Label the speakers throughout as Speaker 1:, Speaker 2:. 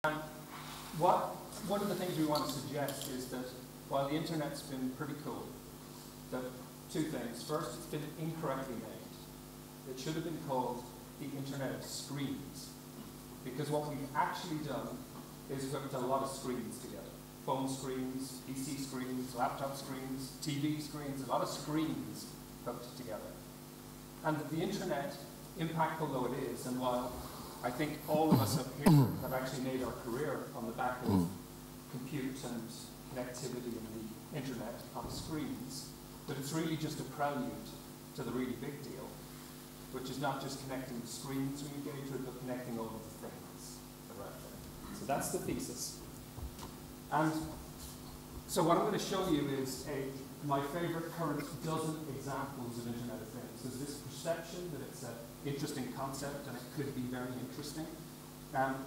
Speaker 1: And one of the things we want to suggest is that while the internet's been pretty cool, that two things. First, it's been incorrectly named. It should have been called the Internet of Screens, because what we've actually done is hooked a lot of screens together. Phone screens, PC screens, laptop screens, TV screens, a lot of screens hooked together. And the internet, impactful though it is, and while I think all of us up here have actually made our career on the back of compute and connectivity and the internet on screens, but it's really just a prelude to the really big deal, which is not just connecting the screens we engage with, but connecting all of the things that are out there. So that's the thesis. And so what I'm going to show you is my favorite current dozen examples of Internet of Things. There's this perception that it's an interesting concept and it could be very interesting.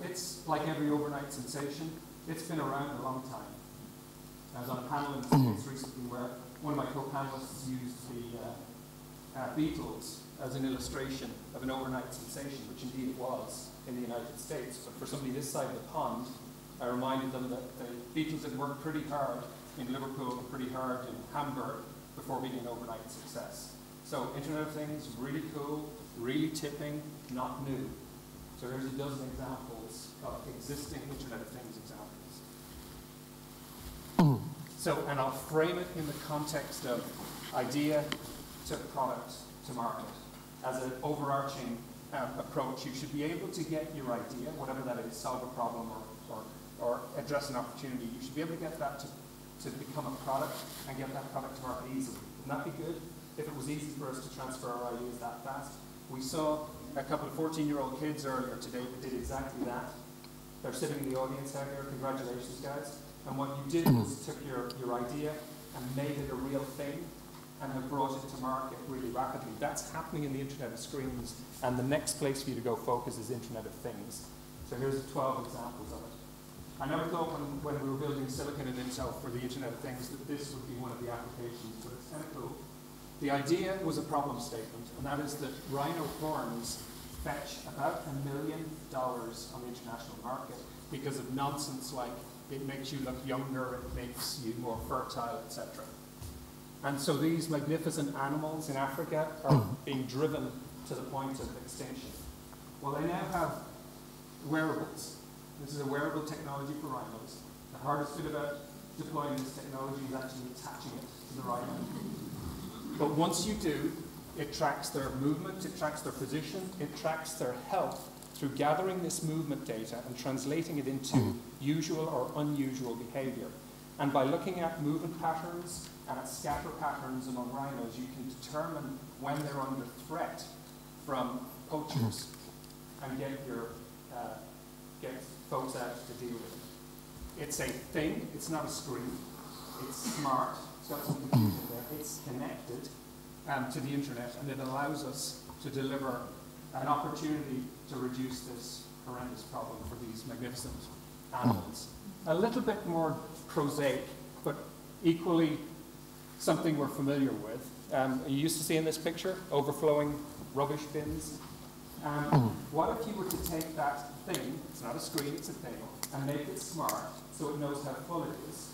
Speaker 1: It's like every overnight sensation. It's been around a long time. I was on a panel in the States recently where one of my co-panelists used the Beatles as an illustration of an overnight sensation, which indeed it was in the United States. But for somebody this side of the pond, I reminded them that the Beatles had worked pretty hard in Liverpool and pretty hard in Hamburg before being an overnight success. So Internet of Things, really cool, really tipping, not new. So here's a dozen examples of existing Internet of Things examples. So, and I'll frame it in the context of idea to product to market. As an overarching approach, you should be able to get your idea, whatever that is, solve a problem or address an opportunity. You should be able to get that to become a product and get that product to market easily. Wouldn't that be good if it was easy for us to transfer our ideas that fast? We saw a couple of 14-year-old kids earlier today that did exactly that. They're sitting in the audience out here. Congratulations, guys. And what you did was took your idea and made it a real thing and have brought it to market really rapidly. That's happening in the Internet of Screens, and the next place for you to go focus is Internet of Things. So here's 12 examples of it. I never thought when we were building silicon and Intel for the Internet of Things that this would be one of the applications, but it's kind of cool. The idea was a problem statement, and that is that rhino horns fetch about $1 million on the international market because of nonsense like it makes you look younger, it makes you more fertile, etc. And so these magnificent animals in Africa are being driven to the point of extinction. Well, they now have wearables. This is a wearable technology for rhinos. The hardest bit about deploying this technology is actually attaching it to the rhino. But once you do, it tracks their movement, it tracks their position, it tracks their health through gathering this movement data and translating it into usual or unusual behavior. And by looking at movement patterns and at scatter patterns among rhinos, you can determine when they're under threat from poachers and get folks out to deal with it. It's a thing, it's not a screen. It's smart, it's got some compute in there, it's connected to the internet, and it allows us to deliver an opportunity to reduce this horrendous problem for these magnificent animals. A little bit more prosaic, but equally something we're familiar with. You used to see in this picture, overflowing rubbish bins. What if you were to take that thing, it's not a screen, it's a thing, and make it smart so it knows how full it is.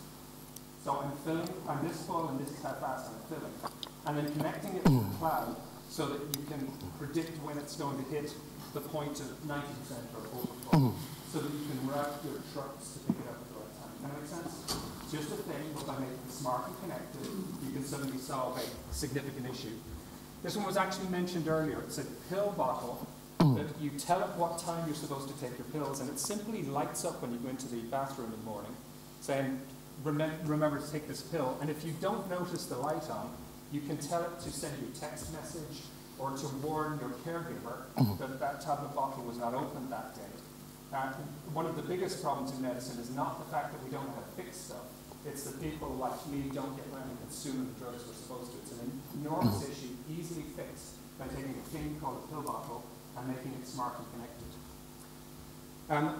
Speaker 1: So I'm filling, I'm this full and this is how fast I'm filling. And then connecting it to the cloud so that you can predict when it's going to hit the point of 90% or overflow, so that you can route your trucks to pick it up at the right time. Does that make sense? It's just a thing, but by making it smart and connected, you can suddenly solve a significant issue. This one was actually mentioned earlier. It's a pill bottle that you tell it what time you're supposed to take your pills, and it simply lights up when you go into the bathroom in the morning, saying, remember to take this pill. And if you don't notice the light on, you can tell it to send you a text message or to warn your caregiver that that tablet bottle was not opened that day. One of the biggest problems in medicine is not the fact that we don't know how to fix stuff. It's that people like me don't get around and consuming the drugs we're supposed to. It's an enormous issue, easily fixed by taking a thing called a pill bottle and making it smart and connected.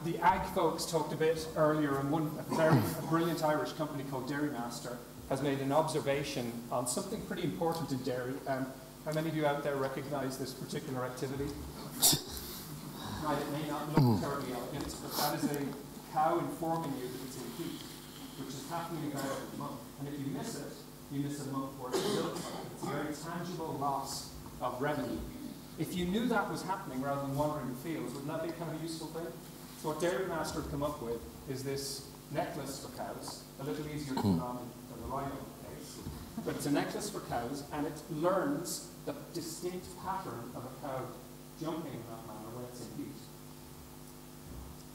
Speaker 1: The ag folks talked a bit earlier, and a brilliant Irish company called Dairy Master has made an observation on something pretty important in dairy. How many of you out there recognize this particular activity? Right, it may not look terribly elegant, but that is a cow informing you that it's in heat, which is happening about every month. And if you miss it, you miss a month worth of milk. It's a very tangible loss of revenue. If you knew that was happening rather than wandering the fields, wouldn't that be kind of a useful thing? So what Dairy Master have come up with is this necklace for cows, a little easier to put on than the rhino case. But it's a necklace for cows, and it learns the distinct pattern of a cow jumping in that manner when it's in heat.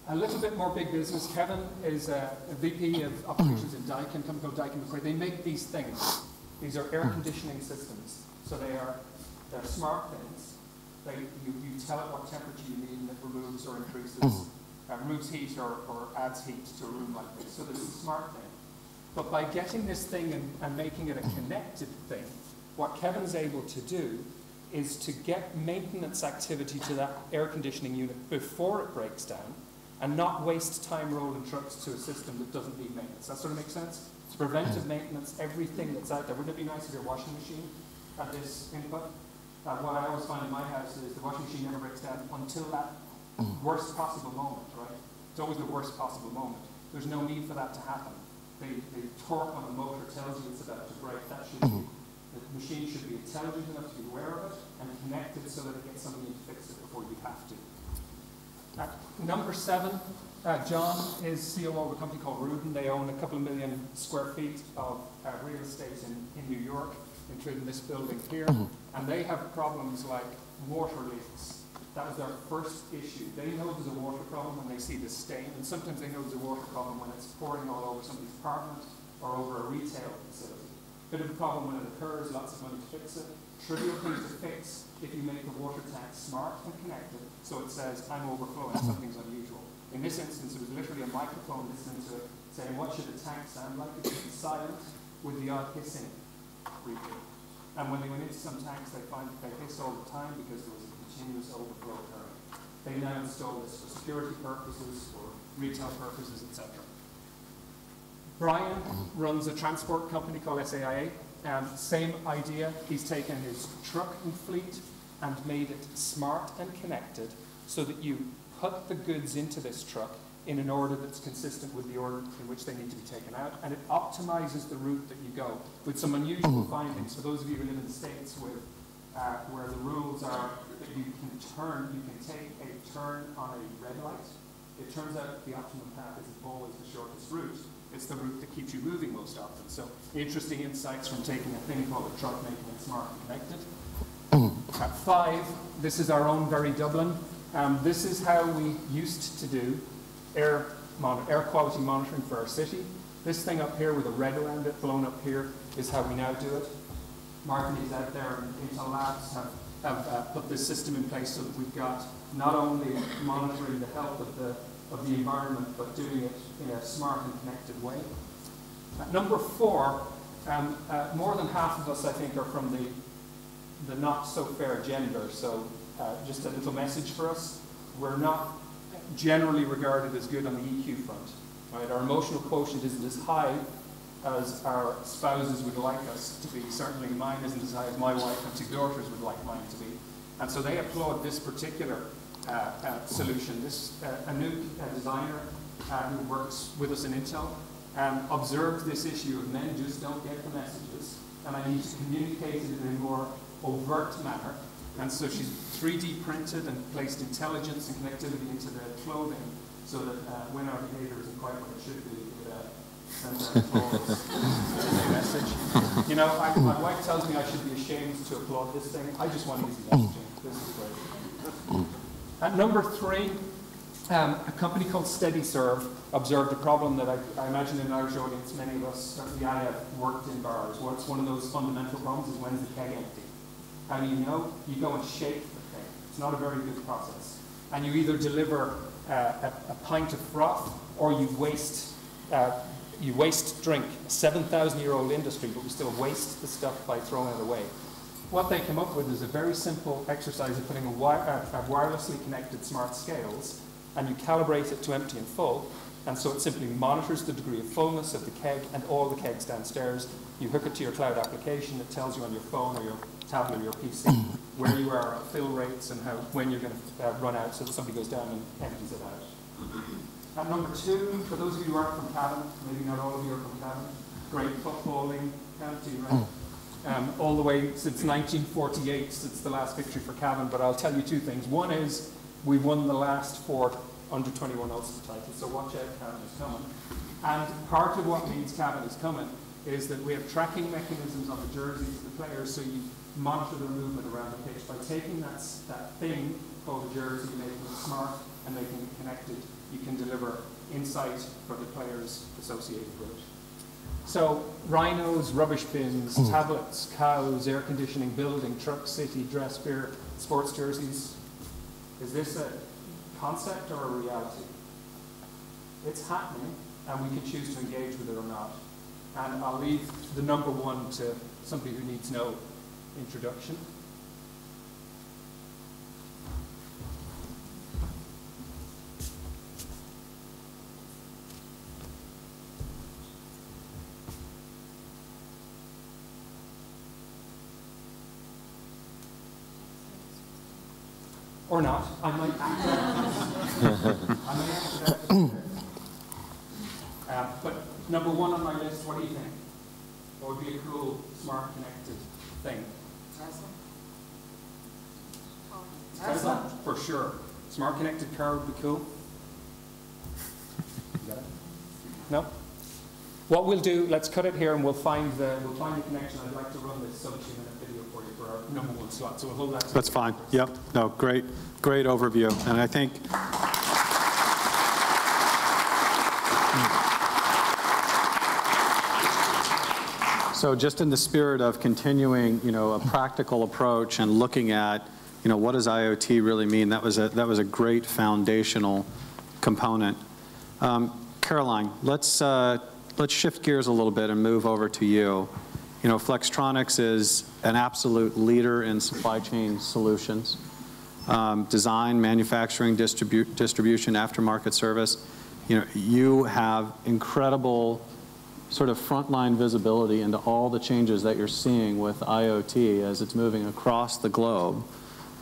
Speaker 1: A little bit more big business. Kevin is a VP of operations in Daikin, a company called Daikin McCrae. They make these things. These are air conditioning systems. So they're smart things. You tell it what temperature you need, and it removes or increases, removes heat or adds heat to a room like this. So this is a smart thing. But by getting this thing and making it a connected thing, what Kevin's able to do is to get maintenance activity to that air conditioning unit before it breaks down, and not waste time rolling trucks to a system that doesn't need maintenance. That sort of makes sense? It's preventive maintenance, everything that's out there. Wouldn't it be nice if your washing machine had this input? What I always find in my house is the washing machine never breaks down until that worst possible moment, right? It's always the worst possible moment. There's no need for that to happen. The torque on the motor tells you it's about to break. That should be, the machine should be intelligent enough to be aware of it and connected so that it gets somebody in to fix it before you have to. Number 7, John is COO of a company called Rudin. They own a couple of million square feet of real estate in New York, including this building here. And they have problems like water leaks. That was their first issue. They know there's a water problem when they see the stain, and sometimes they know there's a water problem when it's pouring all over somebody's apartment or over a retail facility. Bit of a problem when it occurs, lots of money to fix it. Trivial things to fix if you make the water tank smart and connected, so it says, I'm overflowing, something's unusual. In this instance, it was literally a microphone listening to it, saying, what should the tank sound like? It should be silent with the odd hissing briefly. And when they went into some tanks, they find that they hiss all the time because there was a continuous overflow occurring. They now install this for security purposes, for retail purposes, etc. Brian runs a transport company called SAIA. Same idea. He's taken his trucking fleet and made it smart and connected so that you put the goods into this truck in an order that's consistent with the order in which they need to be taken out, and it optimizes the route that you go with some unusual findings. For those of you who live in the States where the rules are that you can take a turn on a red light. It turns out the optimum path isn't always the shortest route. It's the route that keeps you moving most often. So interesting insights from taking a thing called a truck, making it smart and connected. At 5, this is our own very Dublin. This is how we used to do air quality monitoring for our city. This thing up here with a red around it, blown up here, is how we now do it. Martin is out there, and Intel Labs have put this system in place so that we've got not only monitoring the health of the environment, but doing it in a smart and connected way. Number 4, more than half of us, I think, are from the not so fair gender. So just a little message for us. We're not generally regarded as good on the EQ front. Right? Our emotional quotient isn't as high as our spouses would like us to be. Certainly mine isn't as high as my wife and 2 daughters would like mine to be. And so they applaud this particular solution. A new designer who works with us in Intel observed this issue of men just don't get the messages, and I need to communicate it in a more overt manner. And so she's 3D printed and placed intelligence and connectivity into the clothing so that when our behavior isn't quite what it should be, it sends out applause message. You know, my wife tells me I should be ashamed to applaud this thing. I just want easy messaging. This is great. At number 3, a company called SteadyServe observed a problem that I imagine in an Irish audience, many of us, certainly I have worked in bars. What's one of those fundamental problems is when's the keg empty? How do you know? You go and shake the thing. It's not a very good process. And you either deliver a pint of froth or you waste drink. A 7,000-year-old industry, but we still waste the stuff by throwing it away. What they come up with is a very simple exercise of putting a wirelessly connected smart scales, and you calibrate it to empty and full, and so it simply monitors the degree of fullness of the keg and all the kegs downstairs. You hook it to your cloud application. It tells you on your phone or your tablet or your PC where you are at fill rates and when you're going to run out, so that somebody goes down and empties it out. At number 2, for those of you who aren't from Cavan, maybe not all of you are from Cavan, great footballing county, right? All the way since 1948, since the last victory for Cavan. But I'll tell you 2 things. One is we won the last 4 under-21 Ulster titles, so watch out, Cavan is coming. And part of what means Cavan is coming is that we have tracking mechanisms on the jerseys of the players, so you monitor their movement around the pitch. By taking that thing called a jersey, making it smart and making it connected, you can deliver insight for the players associated with it. So rhinos, rubbish bins, tablets, cows, air conditioning, building, truck, city, dress, beer, sports jerseys. Is this a concept or a reality? It's happening, and we can choose to engage with it or not. And I'll leave the number 1 to somebody who needs no introduction. Or not. I might answer that. But number 1 on my list, what do you think? What would be a cool, smart, connected thing? Tesla, for sure. Smart connected car would be cool. You got it? No? What we'll do, let's cut it here and we'll find the connection. I'd like to run this sub 2-minute video for you for our number 1 slot. So we'll hold that.
Speaker 2: That's fine. Yep. No, great overview. And I think so just in the spirit of continuing, a practical approach and looking at, what does IoT really mean? That was a great foundational component. Caroline, let's shift gears a little bit and move over to you. Flextronics is an absolute leader in supply chain solutions, design, manufacturing, distribution, aftermarket service. You have incredible sort of frontline visibility into all the changes that you're seeing with IoT as it's moving across the globe.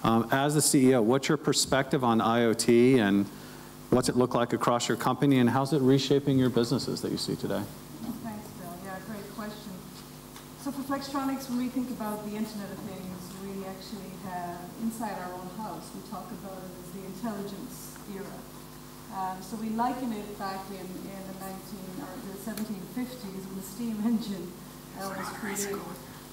Speaker 2: As the CEO, what's your perspective on IoT and what's it look like across your company and how's it reshaping your businesses that you see today?
Speaker 3: Thanks, Bill. Yeah, great question. So for Flextronics, when we think about the Internet of Things, we actually have inside our own house, we talk about it as the intelligence era. So we liken it back in the 1750s when the steam engine was created.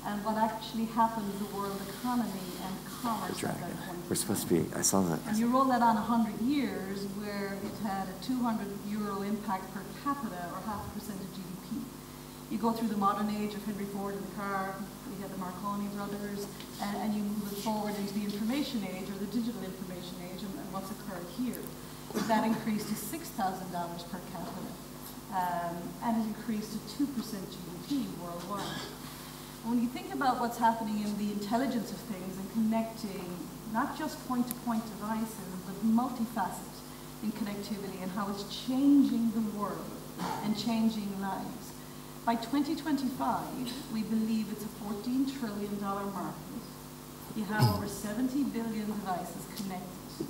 Speaker 3: And what actually happened to the world economy and commerce at that point.
Speaker 4: We're supposed to be, I saw that.
Speaker 3: And you roll that on 100 years where it had a €200 impact per capita or 0.5% of GDP. You go through the modern age of Henry Ford in the car, we had the Marconi brothers, and you move it forward into the information age or the digital information age and what's occurred here. That increased to $6,000 per capita, and it increased to 2% GDP worldwide. And when you think about what's happening in the intelligence of things and connecting not just point-to-point devices, but multifaceted in connectivity and how it's changing the world and changing lives. By 2025, we believe it's a $14 trillion market. You have over 70 billion devices connected.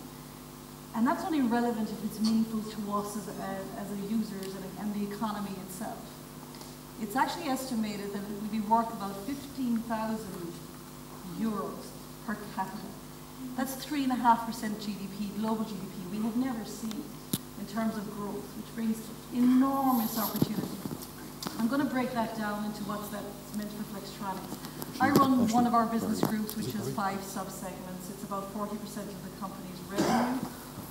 Speaker 3: And that's only relevant if it's meaningful to us as a users and the economy itself. It's actually estimated that it would be worth about 15,000 euros per capita. That's 3.5% GDP, global GDP. We have never seen in terms of growth, which brings enormous opportunity. I'm going to break that down into what's meant for Flextronics. I run one of our business groups, which has 5 sub-segments. It's about 40% of the company's revenue.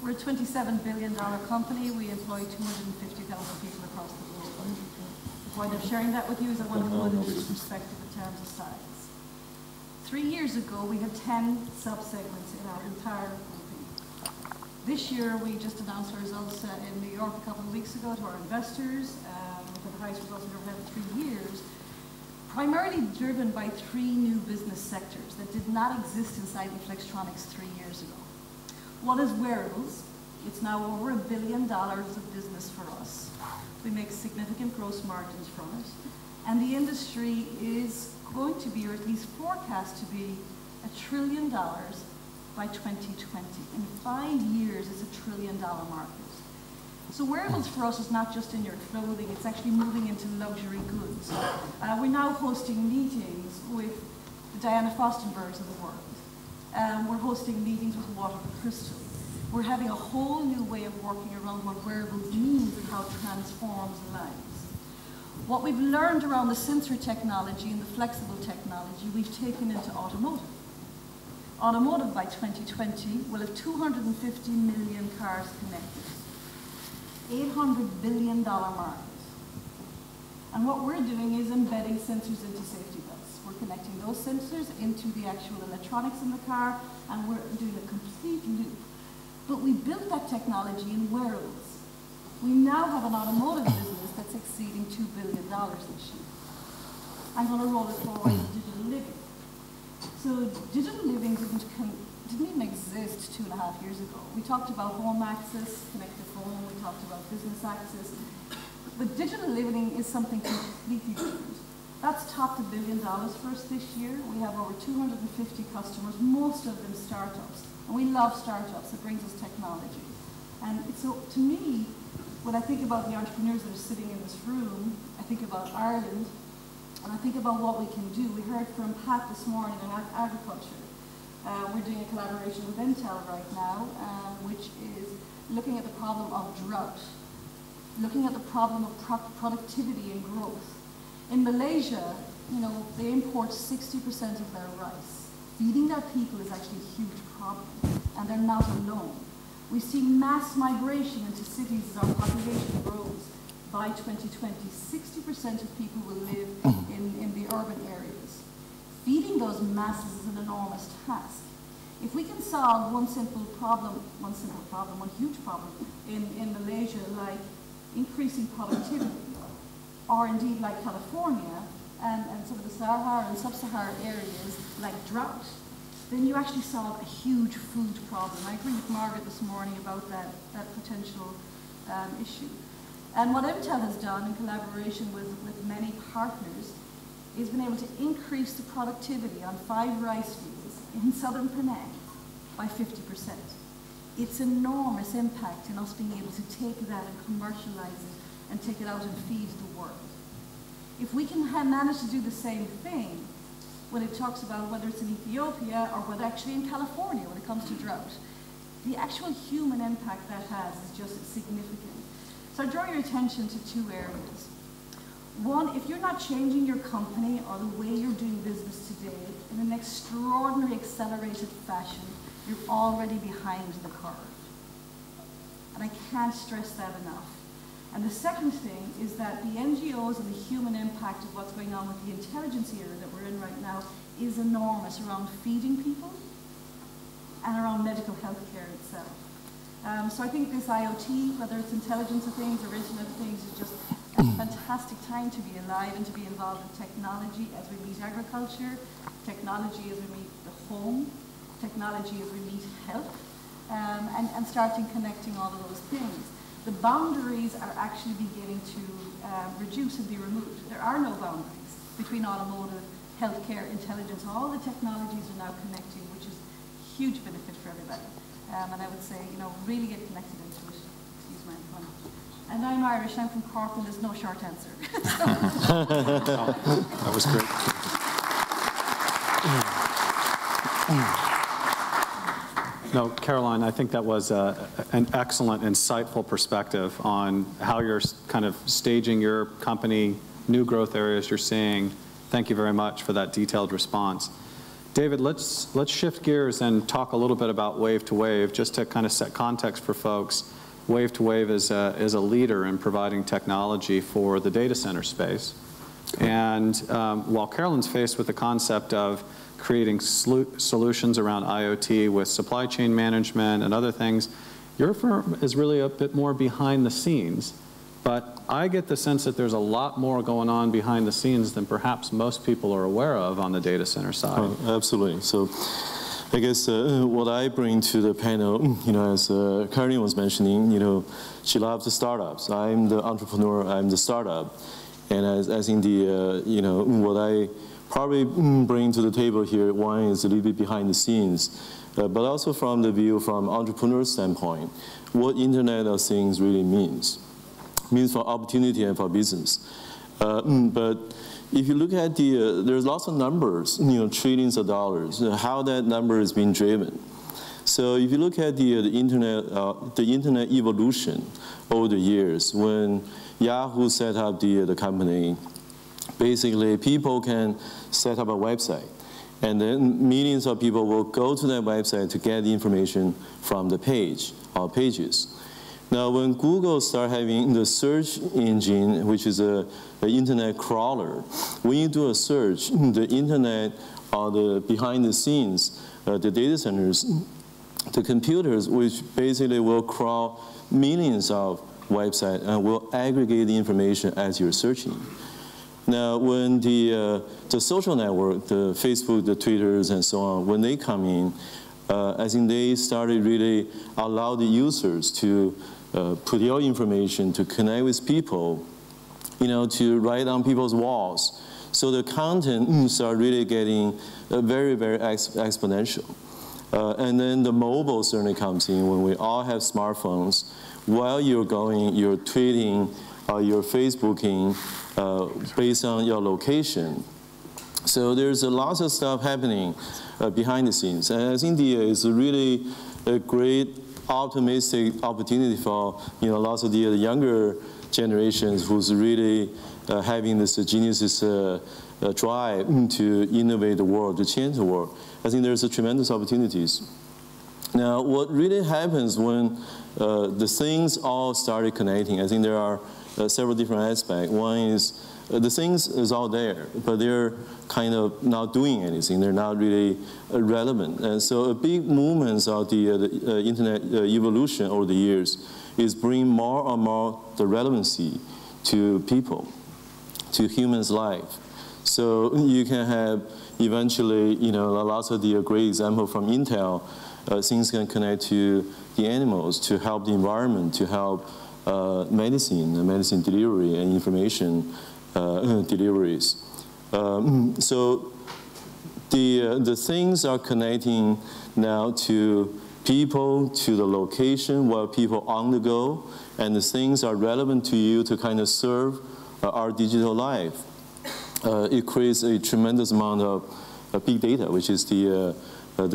Speaker 3: We're a $27 billion company. We employ 250,000 people across the globe. The point of sharing that with you is I want to put it into perspective in terms of size. 3 years ago, we had 10 sub-segments in our entire company. This year, we just announced our results in New York a couple of weeks ago to our investors. For the highest results we've ever had in 3 years, primarily driven by 3 new business sectors that did not exist inside of Flextronics 3 years ago. One is wearables. It's now over $1 billion of business for us. We make significant gross margins from it. And the industry is going to be, or at least forecast to be, $1 trillion by 2020. In 5 years, it's $1 trillion market. So wearables for us is not just in your clothing, it's actually moving into luxury goods. We're now hosting meetings with the Diana Fostenbergs of the world. We're hosting meetings with Water Crystal. We're having a whole new way of working around what wearables means and how it transforms lives. What we've learned around the sensor technology and the flexible technology, we've taken into automotive. Automotive by 2020 will have 250 million cars connected. $800 billion market. And what we're doing is embedding sensors into safety belts. We're connecting those sensors into the actual electronics in the car, and we're doing a complete loop. But we built that technology in wearables. We now have an automotive business that's exceeding $2 billion this year. I'm going to roll it forward to digital living. So digital living didn't even exist 2.5 years ago. We talked about home access, connected home, we talked about business access. But digital living is something completely different. That's topped $1 billion for us this year. We have over 250 customers, most of them startups. And we love startups, it brings us technology. And so to me, when I think about the entrepreneurs that are sitting in this room, I think about Ireland, and I think about what we can do. We heard from Pat this morning on agriculture. We're doing a collaboration with Intel right now, which is looking at the problem of drought, looking at the problem of productivity and growth. In Malaysia, they import 60% of their rice. Feeding their people is actually a huge problem, and they're not alone. We see mass migration into cities as our population grows. By 2020, 60% of people will live in the urban areas. Feeding those masses is an enormous task. If we can solve one huge problem in Malaysia, like increasing productivity, or indeed like California, and some of the Sahara and sub-Saharan areas like drought, then you actually solve a huge food problem. I agree with Margaret this morning about that potential issue. And what Intel has done in collaboration with many partners is been able to increase the productivity on 5 rice fields in southern Penang by 50%. It's enormous impact in us being able to take that and commercialize it and take it out and feed the world. If we can manage to do the same thing when it talks about whether it's in Ethiopia or whether actually in California when it comes to drought, the actual human impact that has is just significant. So I draw your attention to 2 areas. One, if you're not changing your company or the way you're doing business today in an extraordinary accelerated fashion, you're already behind the curve. And I can't stress that enough. And the second thing is that the NGOs and the human impact of what's going on with the intelligence era that we're in right now is enormous around feeding people and around medical health care itself. So I think this IoT, whether it's intelligence of things or Internet of Things, is just a fantastic time to be alive and to be involved in technology as we meet agriculture, technology as we meet the home, technology as we meet health, and starting connecting all of those things. The boundaries are actually beginning to reduce and be removed. There are no boundaries between automotive, healthcare, intelligence. All the technologies are now connecting, which is a huge benefit for everybody. And I would say, really get connected into it. Excuse my pun. And I'm Irish, I'm from Cork, and there's no short answer.
Speaker 2: That was great. No, Caroline, I think that was an excellent, insightful perspective on how you're kind of staging your company, new growth areas you're seeing. Thank you very much for that detailed response. David, let's shift gears and talk a little bit about Wave to Wave, just to kind of set context for folks. Wave to Wave is a leader in providing technology for the data center space. And while Carolyn's faced with the concept of creating solutions around IoT with supply chain management and other things, your firm is really a bit more behind the scenes. But I get the sense that there's a lot more going on behind the scenes than perhaps most people are aware of on the data center side.
Speaker 4: Oh, absolutely. So I guess what I bring to the panel, as Caroline was mentioning, she loves the startups. I'm the entrepreneur, I'm the startup. And I think what I probably bring to the table here, one is a little bit behind the scenes. but also from the view from entrepreneur standpoint, what Internet of Things really means for opportunity and for business. But if you look at there's lots of numbers, trillions of dollars, how that number is being driven. So if you look at the internet evolution over the years, when Yahoo set up the company, basically people can set up a website, and then millions of people will go to that website to get the information from the page or pages. Now, when Google started having the search engine, which is an internet crawler, when you do a search, the internet or the behind the scenes, the data centers, the computers, which basically will crawl millions of websites and will aggregate the information as you're searching. Now, when the social network, the Facebook, the Twitters, and so on, when they come in, I think they started really allow the users to put your information, to connect with people, to write on people's walls. So the content started really getting very, very exponential. And then the mobile certainly comes in when we all have smartphones. While you're tweeting, you're Facebooking based on your location. So there's a lot of stuff happening behind the scenes. And I think it's really a great optimistic opportunity for lots of the younger generations who's really having this genius drive to innovate the world, to change the world. I think there's tremendous opportunities. Now, what really happens when the things all started connecting, I think there are several different aspects. One is the things is all there, but they're kind of not doing anything. They're not really relevant. And so a big movement of the internet evolution over the years is bring more and more the relevancy to people, to humans' life. So you can have eventually, lots of the great example from Intel, things can connect to the animals, to help the environment, to help medicine delivery and information deliveries. So the things are connecting now to people, to the location where people on the go, and the things are relevant to you to kind of serve our digital life. It creates a tremendous amount of big data, which is the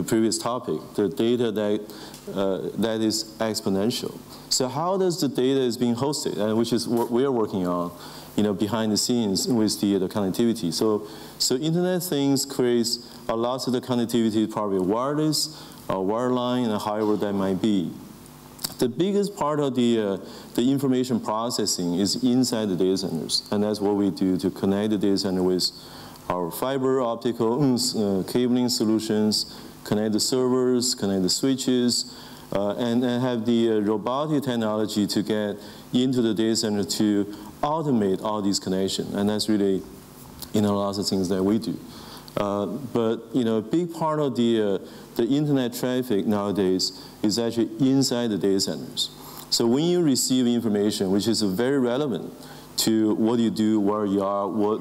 Speaker 4: previous topic, the data that is exponential. So how does the data is being hosted, and which is what we're working on, behind the scenes with the connectivity. So Internet Things creates a lot of the connectivity, probably wireless, wireline, and however that might be. The biggest part of the information processing is inside the data centers, and that's what we do to connect the data center with our fiber optical cabling solutions, connect the servers, connect the switches, and have the robotic technology to get into the data center to automate all these connections. And that's really, lots of things that we do. But, a big part of the internet traffic nowadays is actually inside the data centers. So when you receive information, which is very relevant to what you do, where you are, what,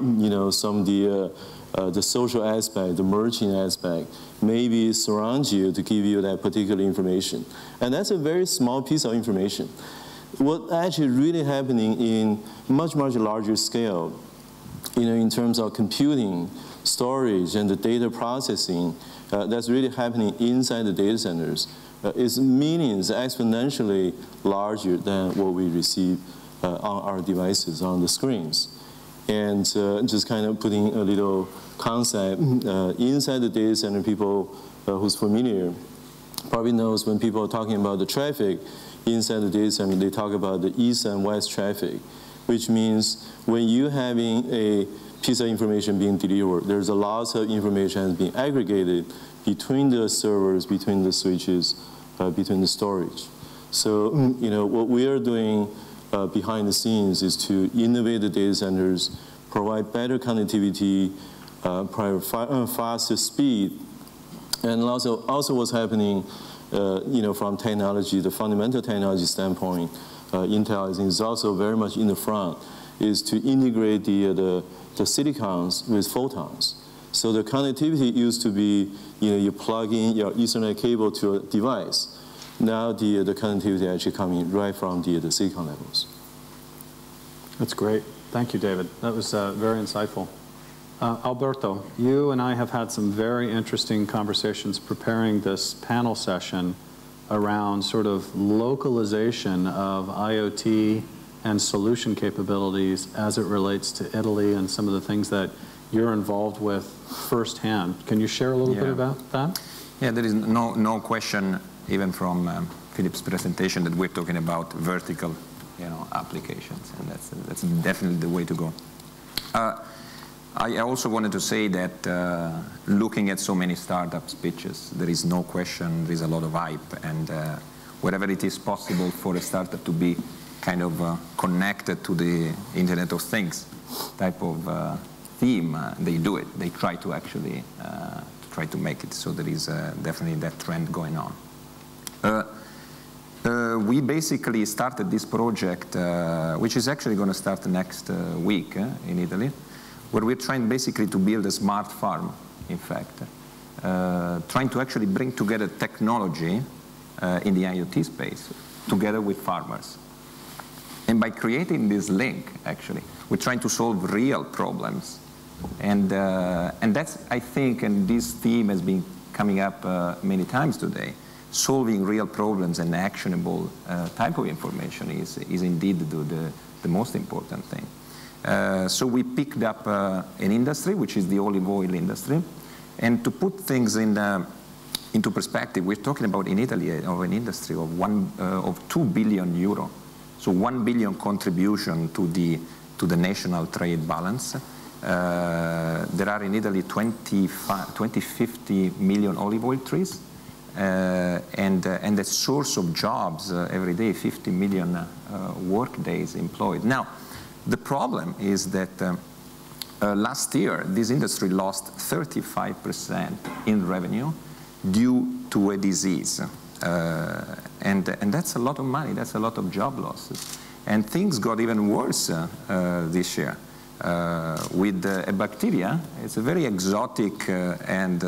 Speaker 4: some of the social aspect, the merging aspect, maybe surround you to give you that particular information. And that's a very small piece of information. What actually really happening in much, much larger scale, in terms of computing, storage, and the data processing, that's really happening inside the data centers, is millions, exponentially larger than what we receive on our devices, on the screens. And just kind of putting a little concept, inside the data center, people who's familiar probably knows when people are talking about the traffic inside the data center, they talk about the east and west traffic, which means when you're having a piece of information being delivered, there's a lot of information being aggregated between the servers, between the switches, between the storage. So, what we are doing behind the scenes is to innovate the data centers, provide better connectivity, provide faster speed, and also what's happening, from technology, the fundamental technology standpoint, Intel is also very much in the front, is to integrate the silicons with photons. So the connectivity used to be, you plug in your Ethernet cable to a device. Now the connectivity actually coming right from the silicon levels.
Speaker 2: That's great. Thank you, David. That was very insightful. Alberto, you and I have had some very interesting conversations preparing this panel session around sort of localization of IoT and solution capabilities as it relates to Italy and some of the things that you're involved with firsthand. Can you share a little bit about that?
Speaker 5: Yeah, there is no question, even from Philip's presentation, that we're talking about vertical, applications, and that's definitely the way to go. I also wanted to say that looking at so many startups pitches, there is no question, there is a lot of hype, and wherever it is possible for a startup to be kind of connected to the Internet of Things type of theme, they do it. They try to actually try to make it. So there is definitely that trend going on. We basically started this project, which is actually going to start next week in Italy, where we're trying basically to build a smart farm, in fact, trying to actually bring together technology in the IoT space together with farmers. And by creating this link, actually, we're trying to solve real problems. And that's, I think, and this theme has been coming up many times today, solving real problems and actionable type of information is indeed the most important thing. So we picked up an industry, which is the olive oil industry. And to put things into perspective, we're talking about in Italy of an industry of 2 billion euro. So 1 billion contribution to the national trade balance. There are in Italy 50 million olive oil trees. And the source of jobs every day, 50 million work days employed. Now, the problem is that last year, this industry lost 35% in revenue due to a disease. And that's a lot of money, that's a lot of job losses. And things got even worse this year with a bacteria. It's a very exotic and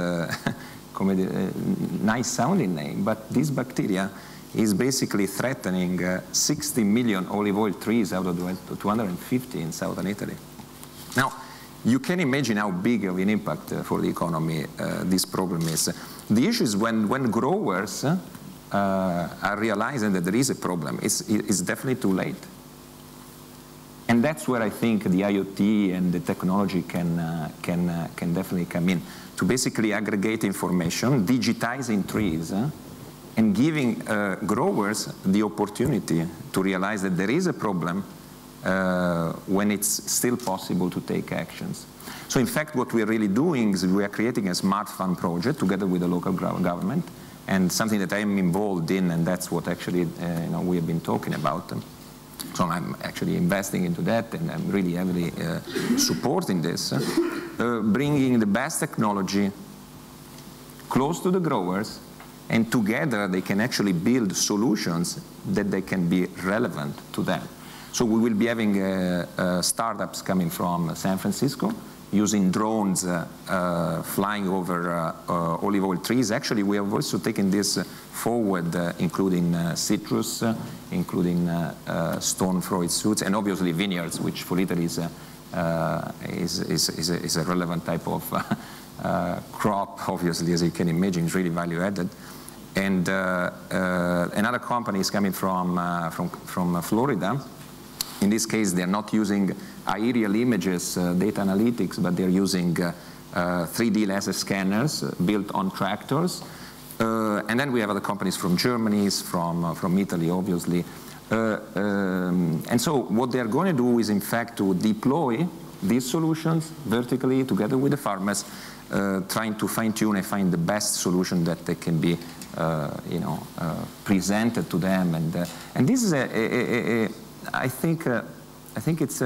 Speaker 5: nice sounding name, but this bacteria is basically threatening 60 million olive oil trees out of the 250 in southern Italy. Now, you can imagine how big of an impact for the economy this problem is. The issue is when growers are realizing that there is a problem, it's definitely too late. And that's where I think the IoT and the technology can definitely come in, to basically aggregate information, digitizing trees, and giving growers the opportunity to realize that there is a problem when it's still possible to take actions. So in fact, what we're really doing is we are creating a smart farm project together with the local government, and something that I'm involved in, and that's what actually we have been talking about. So I'm actually investing into that, and I'm really heavily supporting this, bringing the best technology close to the growers, and together they can actually build solutions that they can be relevant to them. So we will be having startups coming from San Francisco, using drones flying over olive oil trees. Actually, we have also taken this forward, including citrus, including stone fruit suits, and obviously vineyards, which for Italy is a relevant type of crop, obviously, as you can imagine, it's really value added. And another company is coming from Florida. In this case, they're not using aerial images, data analytics, but they're using 3D laser scanners built on tractors. And then we have other companies from Germany, from Italy, obviously. And so what they're going to do is, in fact, to deploy these solutions vertically together with the farmers, trying to fine-tune and find the best solution that they can be presented to them. And this is I think it's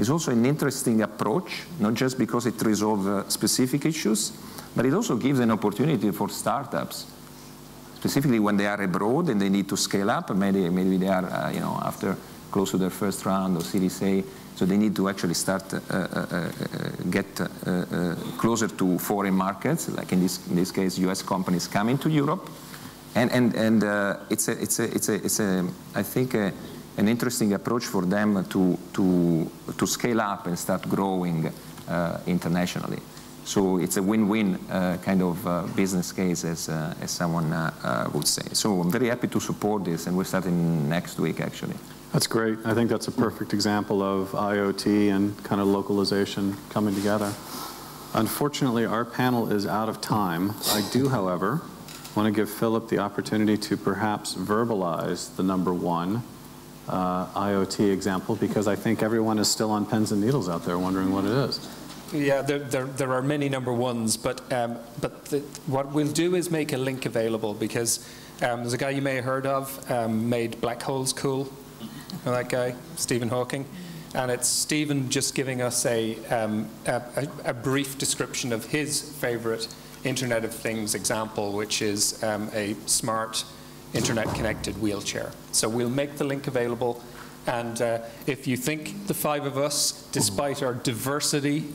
Speaker 5: also an interesting approach, not just because it resolves specific issues, but it also gives an opportunity for startups, specifically when they are abroad and they need to scale up. Maybe they are, after close to their first round or Series A. So they need to actually start get closer to foreign markets, like in this case, U.S. companies coming to Europe, and it's I think an interesting approach for them to scale up and start growing internationally. So it's a win-win kind of business case, as someone would say. So I'm very happy to support this, and we're starting next week, actually.
Speaker 2: That's great. I think that's a perfect example of IoT and kind of localization coming together. Unfortunately, our panel is out of time. I do, however, want to give Philip the opportunity to perhaps verbalize the number one IoT example, because I think everyone is still on pins and needles out there wondering what it is.
Speaker 1: Yeah, there are many number ones, but what we'll do is make a link available, because there's a guy you may have heard of, made black holes cool. You know that guy, Stephen Hawking? And it's Stephen just giving us a brief description of his favorite Internet of Things example, which is a smart internet-connected wheelchair. So we'll make the link available. And if you think the five of us, despite our diversity,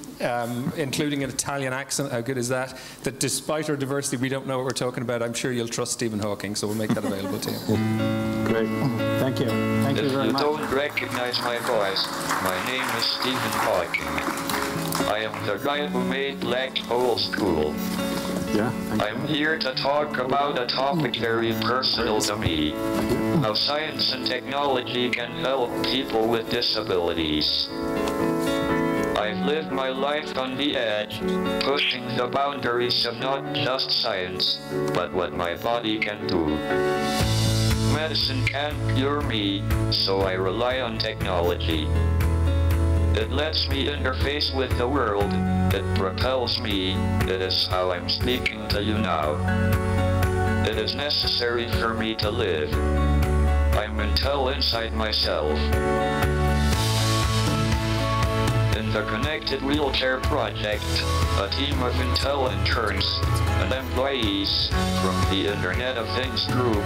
Speaker 1: including an Italian accent, how good is that? That despite our diversity, we don't know what we're talking about, I'm sure you'll trust Stephen Hawking, so we'll make that available to you.
Speaker 2: Great. Thank you. Thank you very much.
Speaker 6: If you don't recognize my voice, my name is Stephen Hawking. I am the guy who made black holes cool.
Speaker 2: Yeah,
Speaker 6: I'm here to talk about a topic very personal to me. How science and technology can help people with disabilities. I've lived my life on the edge, pushing the boundaries of not just science, but what my body can do. Medicine can't cure me, so I rely on technology. It lets me interface with the world. It propels me. It is how I'm speaking to you now. It is necessary for me to live. I'm Intel inside myself. In the Connected Wheelchair Project, a team of Intel interns and employees from the Internet of Things group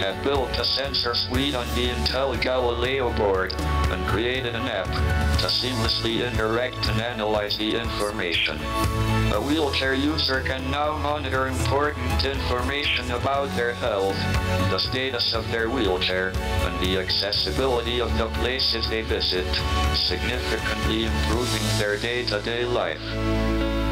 Speaker 6: have built a sensor suite on the Intel Galileo board and created an app to seamlessly interact and analyze the information. A wheelchair user can now monitor important information about their health, the status of their wheelchair, and the accessibility of the places they visit, significantly improving their day-to-day life.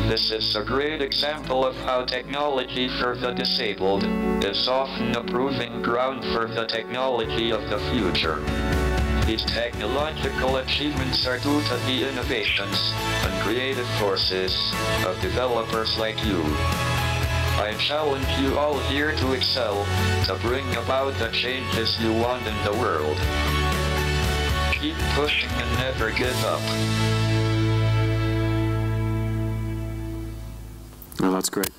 Speaker 6: This is a great example of how technology for the disabled is often a proving ground for the technology of the future. These technological achievements are due to the innovations and creative forces of developers like you. I challenge you all here to excel, to bring about the changes you want in the world. Keep pushing and never give up.
Speaker 2: Oh, that's great.